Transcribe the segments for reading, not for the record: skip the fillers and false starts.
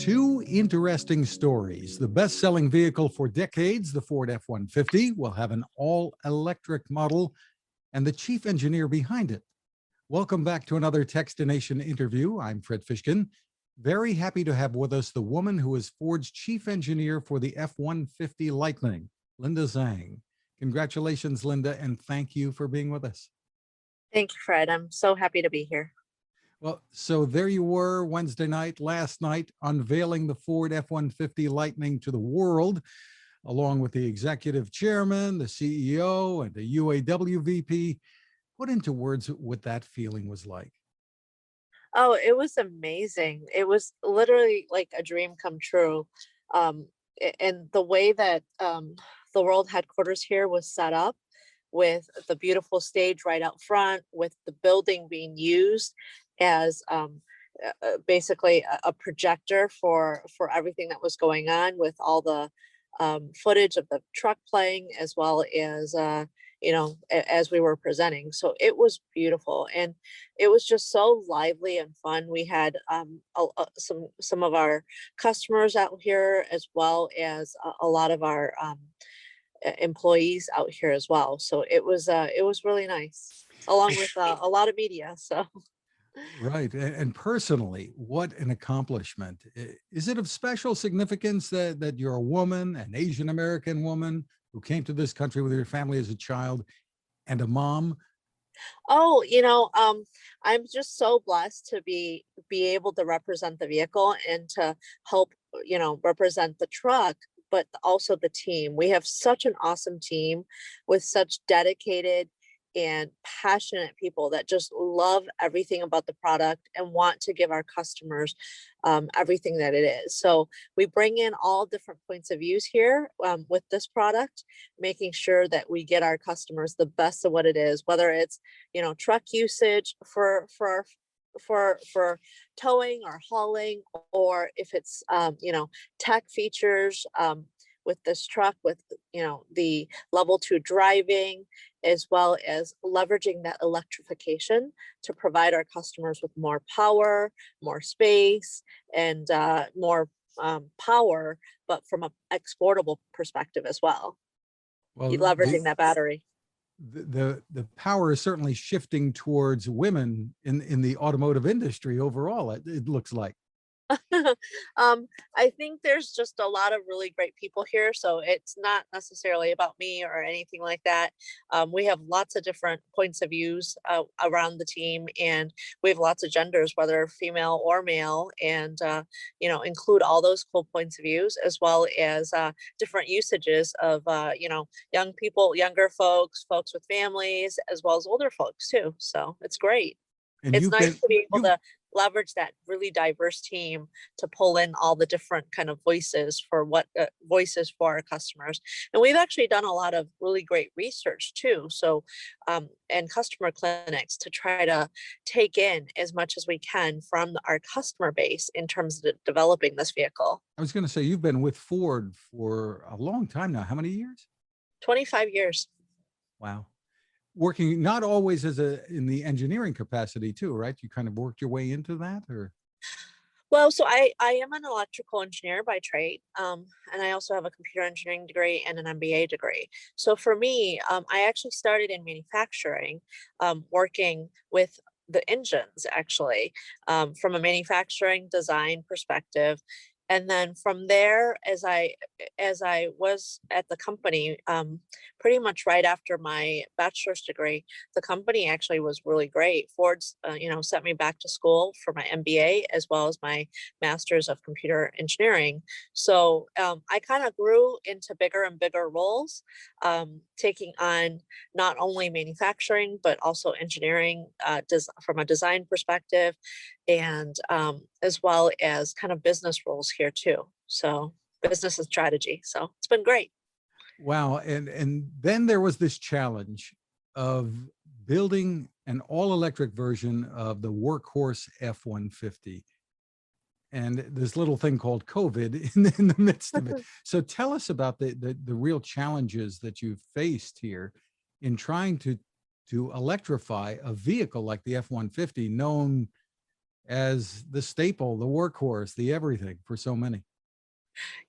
Two interesting stories. The best-selling vehicle for decades, the Ford F-150, will have an all-electric model, and the chief engineer behind it. Welcome back to another Techstination interview. I'm Fred Fishkin. Very happy to have with us the woman who is Ford's chief engineer for the F-150 Lightning, Linda Zhang. Congratulations, Linda, and thank you for being with us. Thank you, Fred. I'm so happy to be here. Well, so there you were Wednesday night, last night, unveiling the Ford F-150 Lightning to the world, along with the executive chairman, the CEO, and the UAW VP. Put into words what that feeling was like. Oh, it was amazing. It was literally like a dream come true. And the way that the world headquarters here was set up, with the beautiful stage right out front, with the building being used as basically a projector for everything that was going on, with all the footage of the truck playing, as well as as we were presenting. So it was beautiful, and it was just so lively and fun. We had some of our customers out here, as well as a lot of our employees out here as well. So it was really nice, along with a lot of media. So Right. And personally, what an accomplishment. Is it of special significance that you're a woman, an Asian American woman who came to this country with your family as a child and a mom? oh, I'm just so blessed to be able to represent the vehicle and to help, represent the truck, but also the team. We have such an awesome team with such dedicated and passionate people that just love everything about the product and want to give our customers everything that it is. So we bring in all different points of views here with this product, making sure that we get our customers the best of what it is, whether it's truck usage for towing or hauling, or if it's tech features with this truck, with the level 2 driving, as well as leveraging that electrification to provide our customers with more power, more space, and more power, but from an exportable perspective as well, Well, leveraging that battery. the power is certainly shifting towards women in the automotive industry overall, it looks like. I think there's just a lot of really great people here, so it's not necessarily about me or anything like that. We have lots of different points of views around the team, and we have lots of genders, whether female or male, and include all those cool points of views, as well as different usages of young people, younger folks, folks with families, as well as older folks too. So it's great. And It's you've nice been to be able you to leverage that really diverse team to pull in all the different kind of voices for voices for our customers. And we've actually done a lot of really great research too. So, and customer clinics to try to take in as much as we can from our customer base in terms of developing this vehicle. I was going to say, you've been with Ford for a long time now. How many years? 25 years. Wow. Working not always in the engineering capacity too, right? You kind of worked your way into that, or? Well, so I am an electrical engineer by trade, and I also have a computer engineering degree and an MBA degree. So for me, I actually started in manufacturing, working with the engines, actually, from a manufacturing design perspective. And then from there, as I was at the company, pretty much right after my bachelor's degree, the company actually was really great. Ford's, sent me back to school for my MBA, as well as my master's of computer engineering. So I kind of grew into bigger and bigger roles, taking on not only manufacturing, but also engineering from a design perspective, and as well as kind of business roles here too. So business and strategy. So it's been great. Wow. And then there was this challenge of building an all-electric version of the workhorse F-150. And this little thing called COVID in the midst of it. So tell us about the real challenges that you've faced here in trying to electrify a vehicle like the F-150, known as the staple, the workhorse, the everything for so many.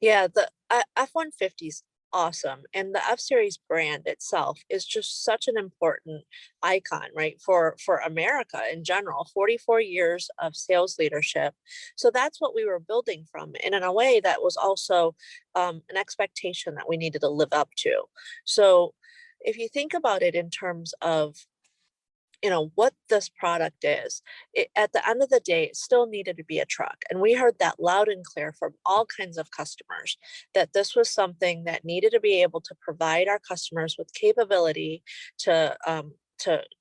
Yeah, the F-150 is awesome, and the F-Series brand itself is just such an important icon, right, for America in general. 44 years of sales leadership. So that's what we were building from, and in a way that was also an expectation that we needed to live up to. So if you think about it in terms of what this product is, at the end of the day it still needed to be a truck, and we heard that loud and clear from all kinds of customers, that this was something that needed to be able to provide our customers with capability to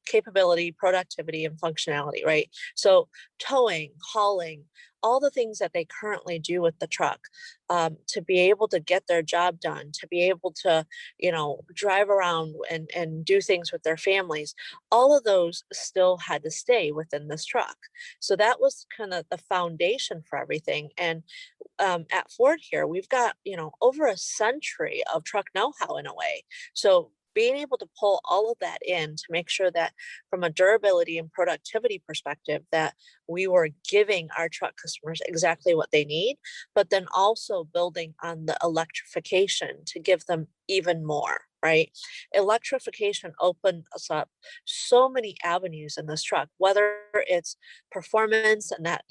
capability, productivity, and functionality, right? So towing, hauling, all the things that they currently do with the truck, to be able to get their job done, to be able to drive around and do things with their families, all of those still had to stay within this truck. So that was kind of the foundation for everything. And at Ford here, we've got, over a century of truck know-how in a way. So being able to pull all of that in to make sure that from a durability and productivity perspective, that we were giving our truck customers exactly what they need, but then also building on the electrification to give them even more, right? Electrification opened us up so many avenues in this truck, whether it's performance and that,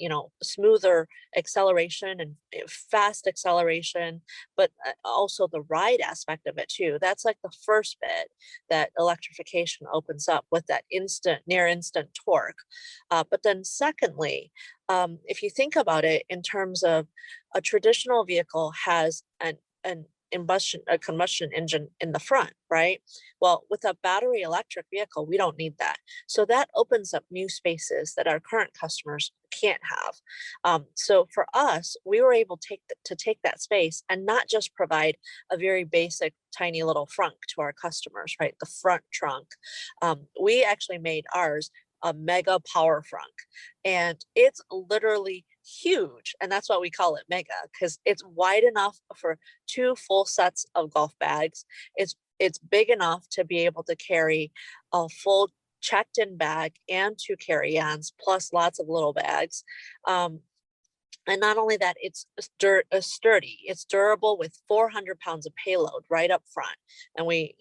smoother acceleration and fast acceleration, but also the ride aspect of it too. That's like the first bit that electrification opens up with that near instant torque. But then secondly, if you think about it in terms of a traditional vehicle has an a combustion engine in the front, right? Well, with a battery electric vehicle, we don't need that. So that opens up new spaces that our current customers can't have. So for us, we were able to take that space and not just provide a very basic tiny little frunk to our customers, right? The front trunk. We actually made ours a mega power frunk, and it's literally huge, and that's why we call it mega, because it's wide enough for 2 full sets of golf bags. It's big enough to be able to carry a full checked in bag and 2 carry-ons plus lots of little bags. And not only that, it's sturdy, it's durable with 400 pounds of payload right up front. And we,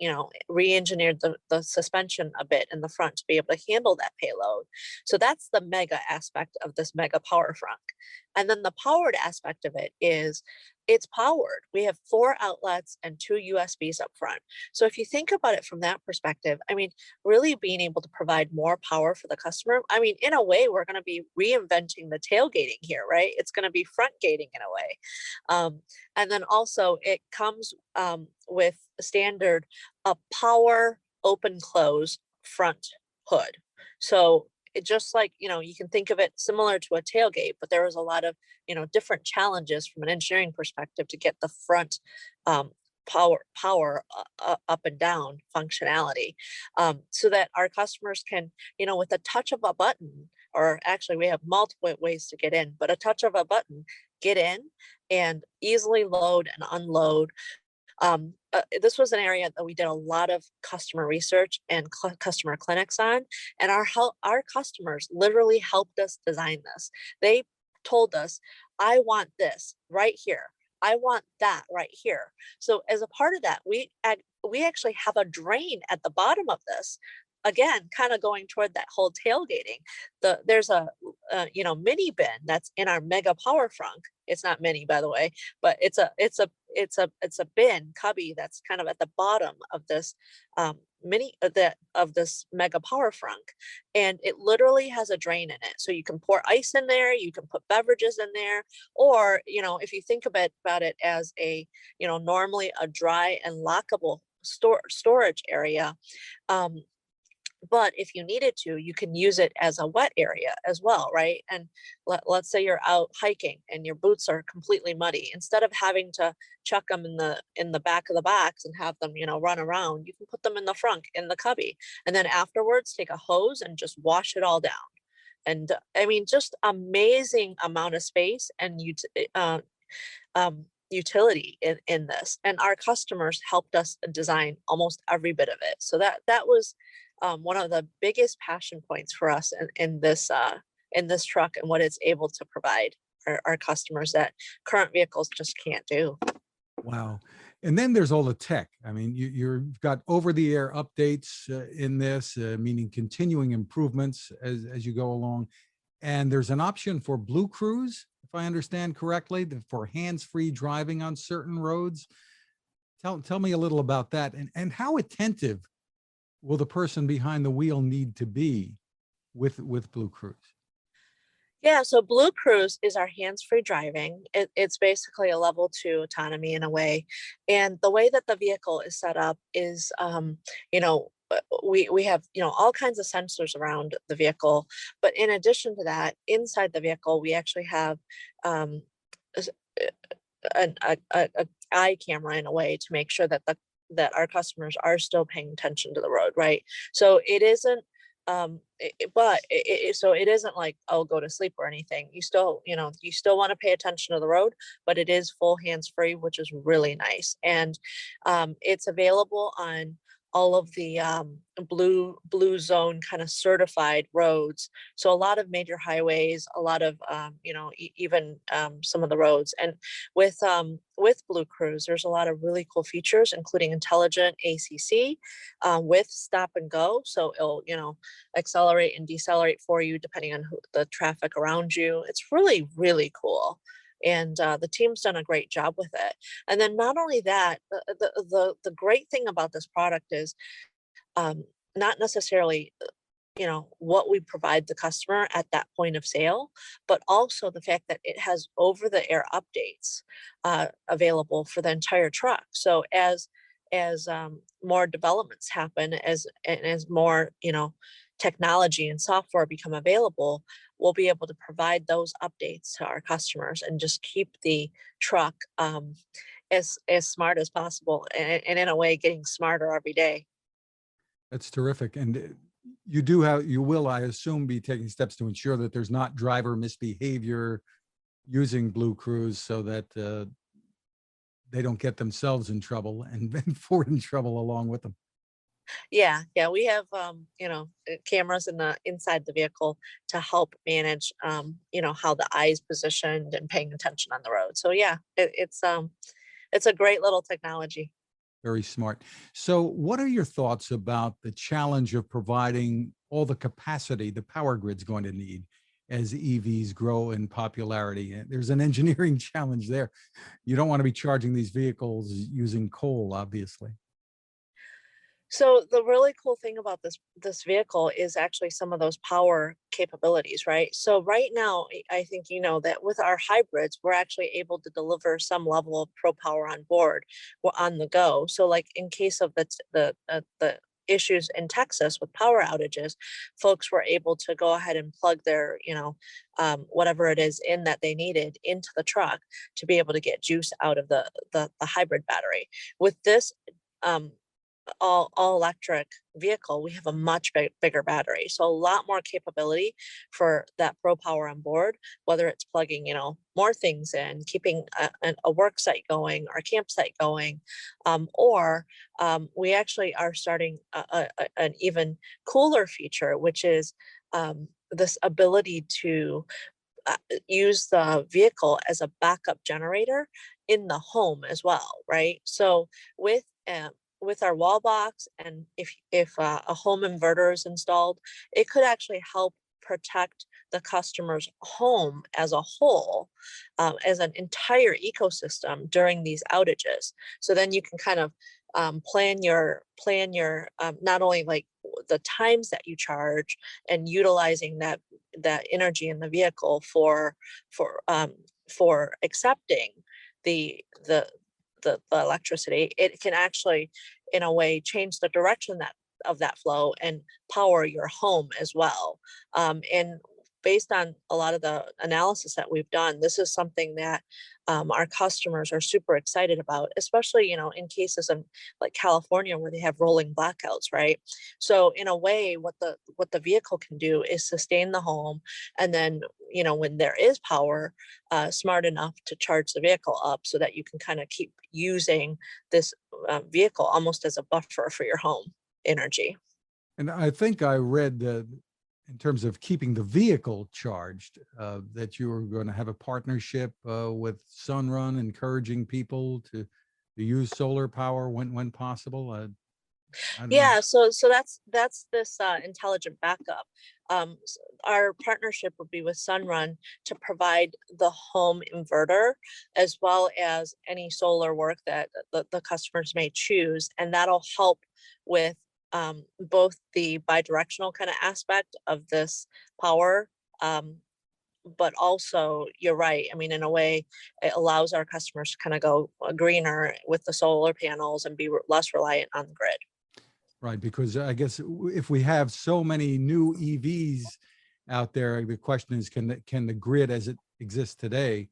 re-engineered the suspension a bit in the front to be able to handle that payload. So that's the mega aspect of this mega power front. And then the powered aspect of it is it's powered. We have 4 outlets and 2 USBs up front. So if you think about it from that perspective, I mean, really being able to provide more power for the customer, I mean, in a way, we're going to be reinventing the tailgating here, right? It's going to be front gating in a way. And then also it comes with a standard power open close front hood. So it just like, you can think of it similar to a tailgate, but there was a lot of, different challenges from an engineering perspective to get the front power up and down functionality, so that our customers can, with a touch of a button, or actually we have multiple ways to get in, but a touch of a button, get in and easily load and unload. This was an area that we did a lot of customer research and customer clinics on, and our customers literally helped us design this. They told us, I want this right here. I want that right here. So as a part of that, we actually have a drain at the bottom of this. Again, kind of going toward that whole tailgating. There's a mini bin that's in our mega power frunk. It's not mini, by the way, but it's a bin cubby that's kind of at the bottom of this of this mega power frunk, and it literally has a drain in it, so you can pour ice in there, you can put beverages in there, or if you think about it as a normally a dry and lockable storage area. But if you needed to, you can use it as a wet area as well, right? And let's say you're out hiking and your boots are completely muddy. Instead of having to chuck them in the back of the box and have them, run around, you can put them in the front, in the cubby, and then afterwards take a hose and just wash it all down. And I mean, just amazing amount of space and utility in this. And our customers helped us design almost every bit of it. So that was one of the biggest passion points for us in this in this truck and what it's able to provide our customers that current vehicles just can't do. Wow. And then there's all the tech. I mean, you've got over-the-air updates in this, meaning continuing improvements as you go along. And there's an option for Blue Cruise, if I understand correctly, for hands-free driving on certain roads. Tell me a little about that, and how attentive will the person behind the wheel need to be with Blue Cruise? Yeah, so Blue Cruise is our hands-free driving. It's basically a level 2 autonomy in a way. And the way that the vehicle is set up is, we have, all kinds of sensors around the vehicle. But in addition to that, inside the vehicle, we actually have um, s- a eye camera in a way to make sure that that our customers are still paying attention to the road, right? So it isn't so it isn't like, oh, go to sleep or anything. You still, you still want to pay attention to the road, but it is full hands free, which is really nice. And it's available on all of the blue zone kind of certified roads. So a lot of major highways, a lot of even some of the roads. And with Blue Cruise, there's a lot of really cool features, including intelligent ACC with stop and go. So it'll accelerate and decelerate for you depending on the traffic around you. It's really, really cool. And the team's done a great job with it. And then not only that, the great thing about this product is not necessarily what we provide the customer at that point of sale, but also the fact that it has over the air updates available for the entire truck. So as more developments happen, as more technology and software become available, we'll be able to provide those updates to our customers and just keep the truck as smart as possible, and in a way getting smarter every day. That's terrific. And you will, I assume, be taking steps to ensure that there's not driver misbehavior using Blue Cruise, so that they don't get themselves in trouble and Ford in trouble along with them. Yeah, we have cameras in the inside the vehicle to help manage how the eye is positioned and paying attention on the road. So yeah, it's a great little technology. Very smart. So what are your thoughts about the challenge of providing all the capacity the power grid's going to need as EVs grow in popularity? And there's an engineering challenge there. You don't want to be charging these vehicles using coal, obviously. So the really cool thing about this vehicle is actually some of those power capabilities, right? So right now, I think that with our hybrids, we're actually able to deliver some level of pro power on board, or on the go. So like in case of the issues in Texas with power outages, folks were able to go ahead and plug their whatever it is in that they needed into the truck to be able to get juice out of the hybrid battery. With this all electric vehicle, we have a much bigger battery, so a lot more capability for that pro power on board, whether it's plugging more things in, keeping a work site going or campsite going, or we actually are starting an even cooler feature, which is this ability to use the vehicle as a backup generator in the home as well, right? So with our wall box, and if a home inverter is installed, it could actually help protect the customer's home as a whole, as an entire ecosystem during these outages. So then you can kind of plan your not only like the times that you charge and utilizing that energy in the vehicle for accepting the the electricity. It can actually, in a way, change the direction of that flow and power your home as well. And based on a lot of the analysis that we've done, this is something that our customers are super excited about, especially in cases of like California where they have rolling blackouts, right? So in a way, what the vehicle can do is sustain the home, and then when there is power, smart enough to charge the vehicle up so that you can kind of keep using this vehicle almost as a buffer for your home energy. And I think I read in terms of keeping the vehicle charged, that you were going to have a partnership with Sunrun, encouraging people to use solar power when possible. I don't know. Yeah, so that's this intelligent backup. Our partnership would be with Sunrun to provide the home inverter as well as any solar work that the customers may choose, and that'll help with both the bidirectional kind of aspect of this power. But also, you're right. I mean, in a way, it allows our customers to kind of go greener with the solar panels and be less reliant on the grid. Right, because I guess if we have so many new EVs out there, the question is, can the grid as it exists today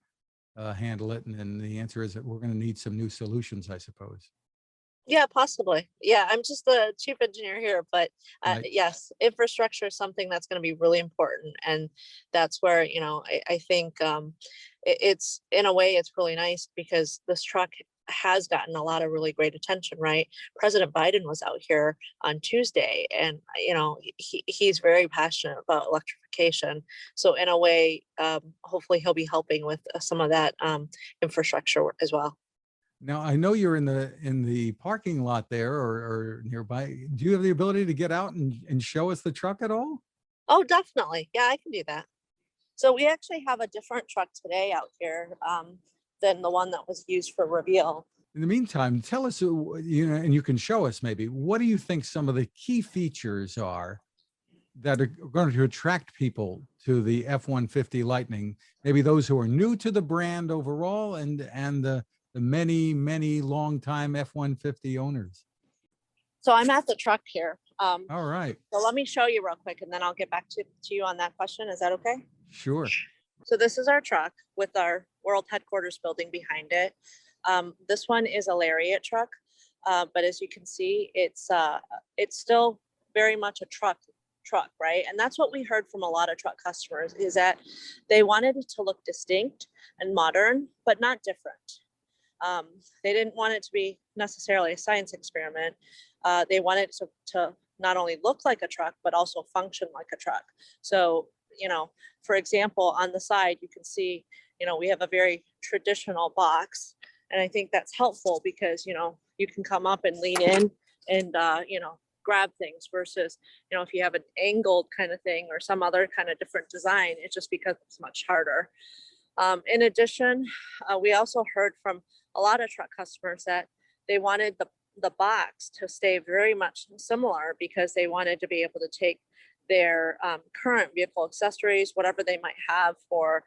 handle it? And the answer is that we're going to need some new solutions, I suppose. Yeah, possibly. Yeah, I'm just the chief engineer here, but Right. yes, infrastructure is something that's going to be really important, and that's where, you know, I think it's, in a way, it's really nice because this truck has gotten a lot of really great attention, right? President Biden was out here on Tuesday, and you know, he's very passionate about electrification. So in a way, hopefully he'll be helping with some of that infrastructure as well. Now, I know you're in the parking lot there or nearby. Do you have the ability to get out and show us the truck at all? Oh, definitely. Yeah, I can do that. So we actually have a different truck today out here than the one that was used for reveal. In the meantime, tell us, and you can show us maybe, what do you think some of the key features are that are going to attract people to the F-150 Lightning? Maybe those who are new to the brand overall, and the many longtime F-150 owners. So I'm at the truck here. All right. So let me show you real quick, and then I'll get back to you on that question. Is that okay? Sure. So this is our truck with our world headquarters building behind it. This one is a Lariat truck, but as you can see, it's still very much a truck, right? And that's what we heard from a lot of truck customers, is that they wanted it to look distinct and modern, but not different. They didn't want it to be necessarily a science experiment. They wanted it to not only look like a truck, but also function like a truck. So, you know, for example, on the side, you can see, you know, we have a very traditional box. And I think that's helpful because, you know, you can come up and lean in and, you know, grab things versus, you know, if you have an angled kind of thing or some other kind of different design, it's just because it's much harder. In addition, we also heard from a lot of truck customers that they wanted the box to stay very much similar because they wanted to be able to take their current vehicle accessories, whatever they might have for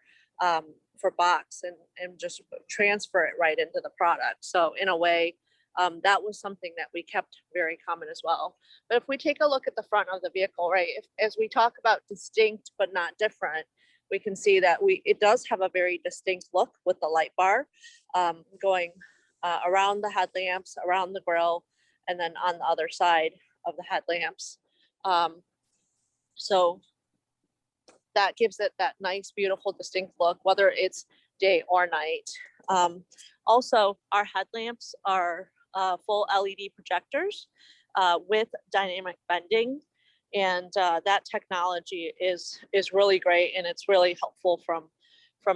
box, and just transfer it right into the product. So in a way, that was something that we kept very common as well. But if we take a look at the front of the vehicle, right, as we talk about distinct but not different, we can see that it does have a very distinct look with the light bar going around the headlamps, around the grille, and then on the other side of the headlamps. So that gives it that nice, beautiful, distinct look, whether it's day or night. Also, our headlamps are full LED projectors with dynamic bending. And that technology is really great, and it's really helpful from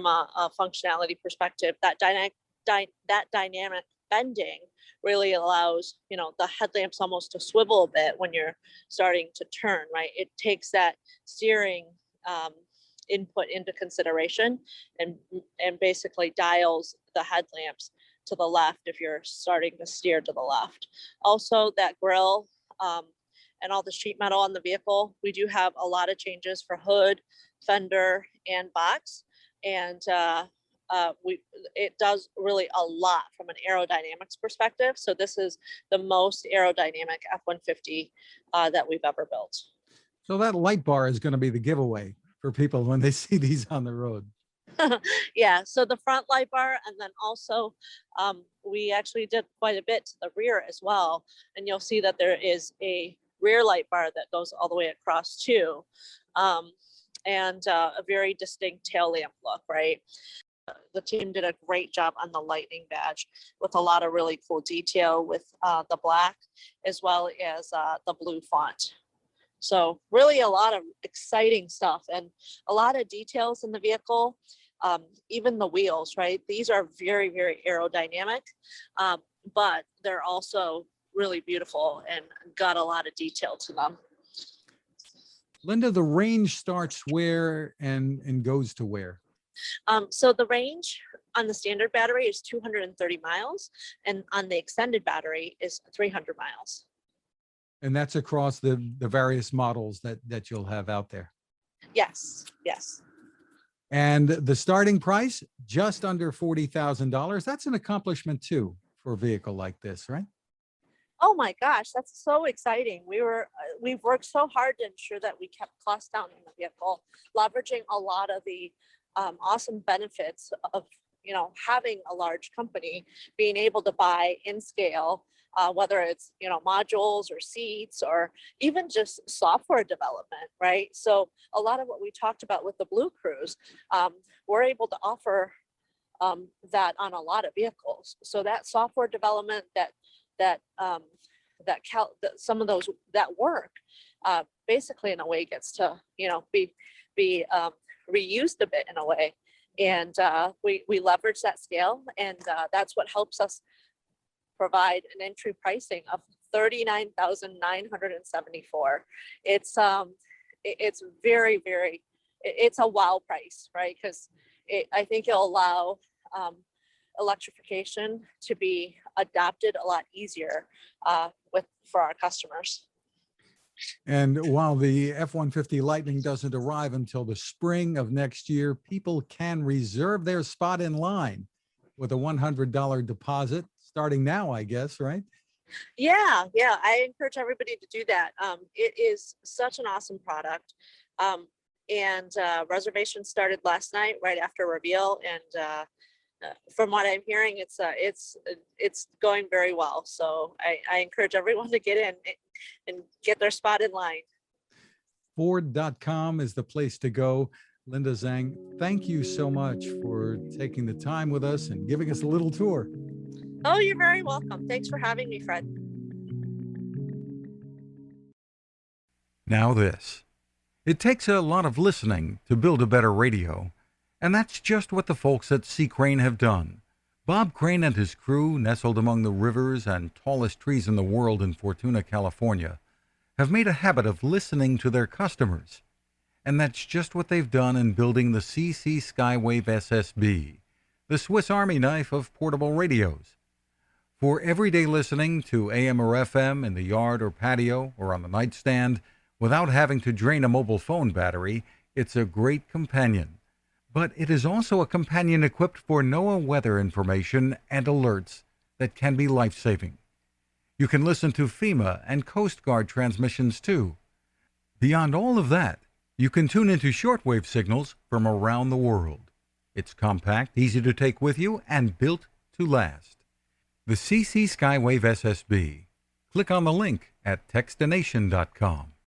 a functionality perspective. That dynamic bending really allows, you know, the headlamps almost to swivel a bit when you're starting to turn, right? It takes that steering input into consideration and basically dials the headlamps to the left if you're starting to steer to the left. Also, that grille and all the sheet metal on the vehicle, we do have a lot of changes for hood, fender, and box. And it does really a lot from an aerodynamics perspective. So this is the most aerodynamic F-150 that we've ever built. So that light bar is going to be the giveaway for people when they see these on the road. Yeah, so the front light bar, and then also we actually did quite a bit to the rear as well. And you'll see that there is a rear light bar that goes all the way across too. And a very distinct tail lamp look, right? The team did a great job on the lightning badge with a lot of really cool detail with the black as well as the blue font. So really a lot of exciting stuff and a lot of details in the vehicle. Even the wheels, right? These are very, very aerodynamic, but they're also really beautiful and got a lot of detail to them. Linda, the range starts where and goes to where? So the range on the standard battery is 230 miles, and on the extended battery is 300 miles. And that's across the various models that you'll have out there. Yes, yes. And the starting price, just under $40,000. That's an accomplishment too for a vehicle like this, right? Oh my gosh, that's so exciting. We've worked so hard to ensure that we kept costs down in the vehicle, leveraging a lot of the awesome benefits of having a large company, being able to buy in scale, whether it's modules or seats or even just software development, right? So a lot of what we talked about with the Blue Cruise, we're able to offer that on a lot of vehicles. So that software development, some of those that work basically in a way gets to be reused a bit in a way, and we leverage that scale, and that's what helps us provide an entry pricing of $39,974. It's very, very, it's a wow price, right? Because I think it'll allow electrification to be adopted a lot easier for our customers. And while the F-150 Lightning doesn't arrive until the spring of next year, people can reserve their spot in line with a $100 deposit starting now, I guess, right? Yeah, I encourage everybody to do that. It is such an awesome product. And reservations started last night right after reveal, and from what I'm hearing, it's going very well. So I encourage everyone to get in and get their spot in line. Ford.com is the place to go. Linda Zhang, thank you so much for taking the time with us and giving us a little tour. Oh, you're very welcome. Thanks for having me, Fred. Now this. It takes a lot of listening to build a better radio, and that's just what the folks at C. Crane have done. Bob Crane and his crew, nestled among the rivers and tallest trees in the world in Fortuna, California, have made a habit of listening to their customers. And that's just what they've done in building the CC Skywave SSB, the Swiss Army knife of portable radios. For everyday listening to AM or FM in the yard or patio or on the nightstand without having to drain a mobile phone battery, it's a great companion. But it is also a companion equipped for NOAA weather information and alerts that can be life-saving. You can listen to FEMA and Coast Guard transmissions too. Beyond all of that, you can tune into shortwave signals from around the world. It's compact, easy to take with you, and built to last. The CC Skywave SSB. Click on the link at Techstination.com.